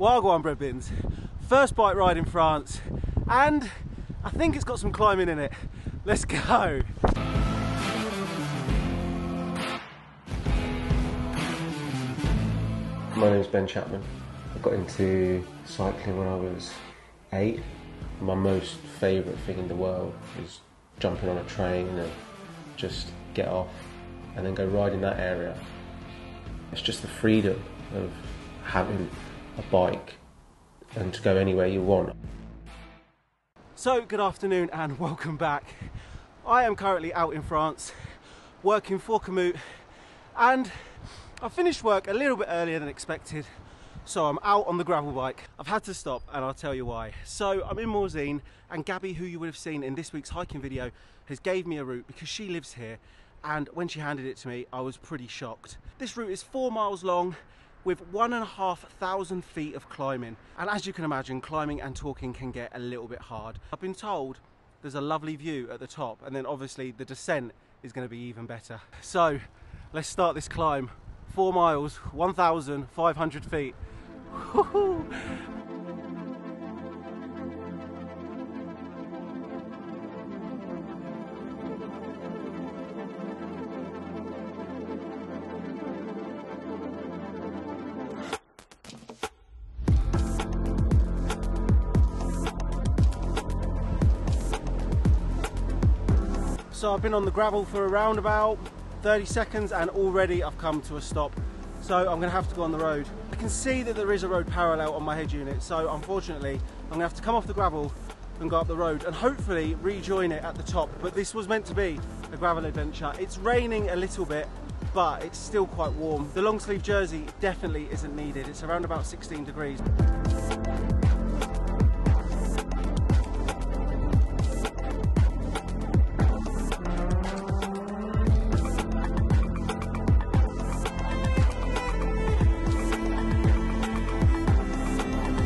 Wagwan bread bins. First bike ride in France, and I think it's got some climbing in it. Let's go. My name's Ben Chapman. I got into cycling when I was 8. My most favourite thing in the world is jumping on a train and just get off and then go ride in that area. It's just the freedom of having a bike and to go anywhere you want. So, good afternoon and welcome back. I am currently out in France working for Komoot, and I finished work a little bit earlier than expected, so I'm out on the gravel bike. I've had to stop and I'll tell you why. So I'm in Morzine, and Gabby, who you would have seen in this week's hiking video, has gave me a route because she lives here, and when she handed it to me I was pretty shocked. This route is 4 miles long with 1,500 feet of climbing, and as you can imagine, climbing and talking can get a little bit hard. I've been told there's a lovely view at the top, and then obviously the descent is going to be even better. So let's start this climb. 4 miles, 1,500 feet. Woohoo! So I've been on the gravel for around about 30 seconds and already I've come to a stop. So I'm going to have to go on the road. I can see that there is a road parallel on my head unit, so unfortunately I'm going to have to come off the gravel and go up the road and hopefully rejoin it at the top. But this was meant to be a gravel adventure. It's raining a little bit, but it's still quite warm. The long sleeve jersey definitely isn't needed. It's around about 16 degrees.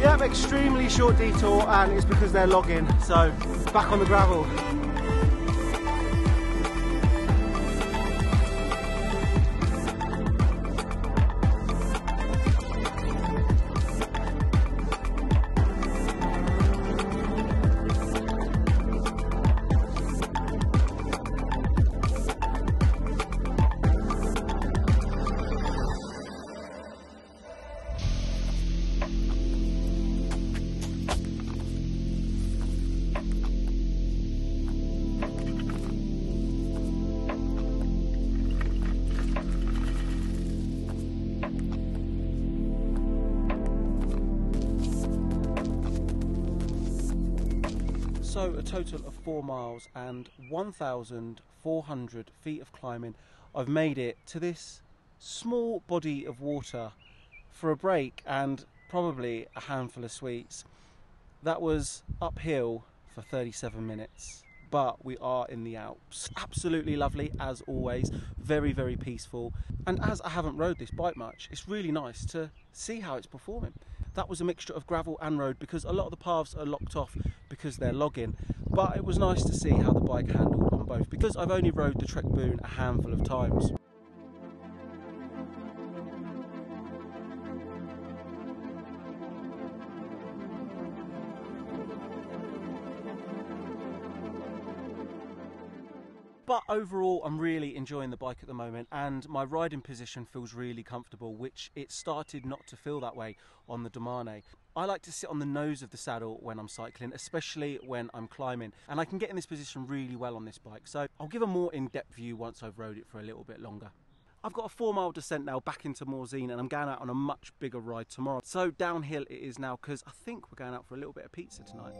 Yep, extremely short detour, and it's because they're logging, so back on the gravel. So a total of 4 miles and 1,400 feet of climbing. I've made it to this small body of water for a break and probably a handful of sweets. That was uphill for 37 minutes, but we are in the Alps. Absolutely lovely as always, very, very peaceful. And as I haven't rode this bike much, it's really nice to see how it's performing. That was a mixture of gravel and road because a lot of the paths are locked off because they're logging, but it was nice to see how the bike handled on both because I've only rode the Trek Boone a handful of times. But overall, I'm really enjoying the bike at the moment, and my riding position feels really comfortable, which it started not to feel that way on the Domane. I like to sit on the nose of the saddle when I'm cycling, especially when I'm climbing, and I can get in this position really well on this bike. So I'll give a more in-depth view once I've rode it for a little bit longer. I've got a 4 mile descent now back into Morzine, and I'm going out on a much bigger ride tomorrow. So downhill it is now because I think we're going out for a little bit of pizza tonight.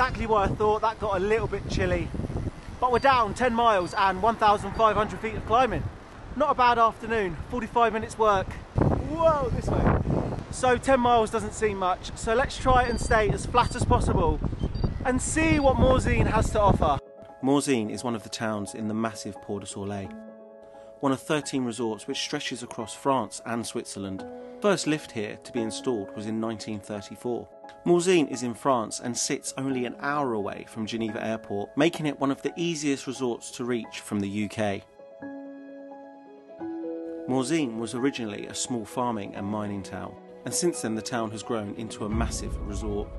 exactly what I thought. That got a little bit chilly. But we're down 10 miles and 1,500 feet of climbing. Not a bad afternoon, 45 minutes work. Whoa, this way. So 10 miles doesn't seem much, so let's try and stay as flat as possible and see what Morzine has to offer. Morzine is one of the towns in the massive Port de Soleil, one of 13 resorts which stretches across France and Switzerland. First lift here to be installed was in 1934. Morzine is in France and sits only an hour away from Geneva Airport, making it one of the easiest resorts to reach from the UK. Morzine was originally a small farming and mining town, and since then the town has grown into a massive resort.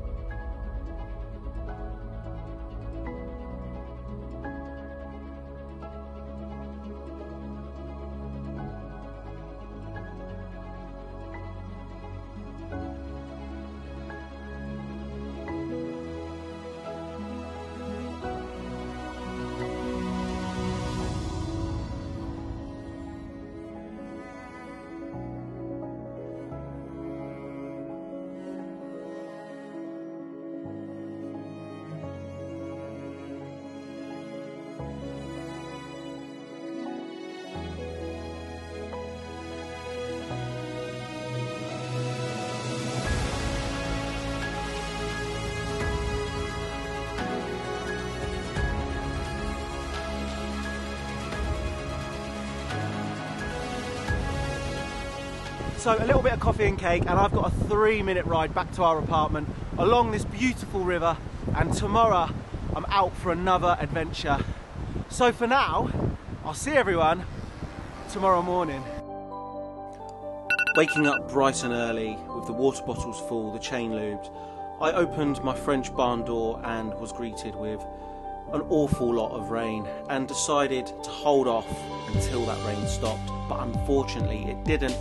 So a little bit of coffee and cake, and I've got a 3-minute ride back to our apartment along this beautiful river, and tomorrow I'm out for another adventure. So for now, I'll see everyone tomorrow morning. Waking up bright and early with the water bottles full, the chain lubed, I opened my French barn door and was greeted with an awful lot of rain and decided to hold off until that rain stopped, but unfortunately it didn't.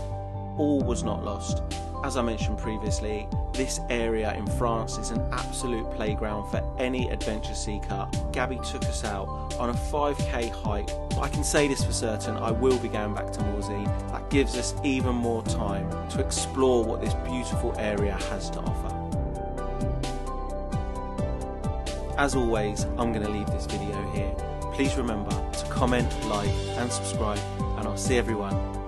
All was not lost. As I mentioned previously, this area in France is an absolute playground for any adventure seeker. Gabby took us out on a 5k hike, but I can say this for certain, I will be going back to Morzine. That gives us even more time to explore what this beautiful area has to offer. As always, I'm going to leave this video here. Please remember to comment, like and subscribe, and I'll see everyone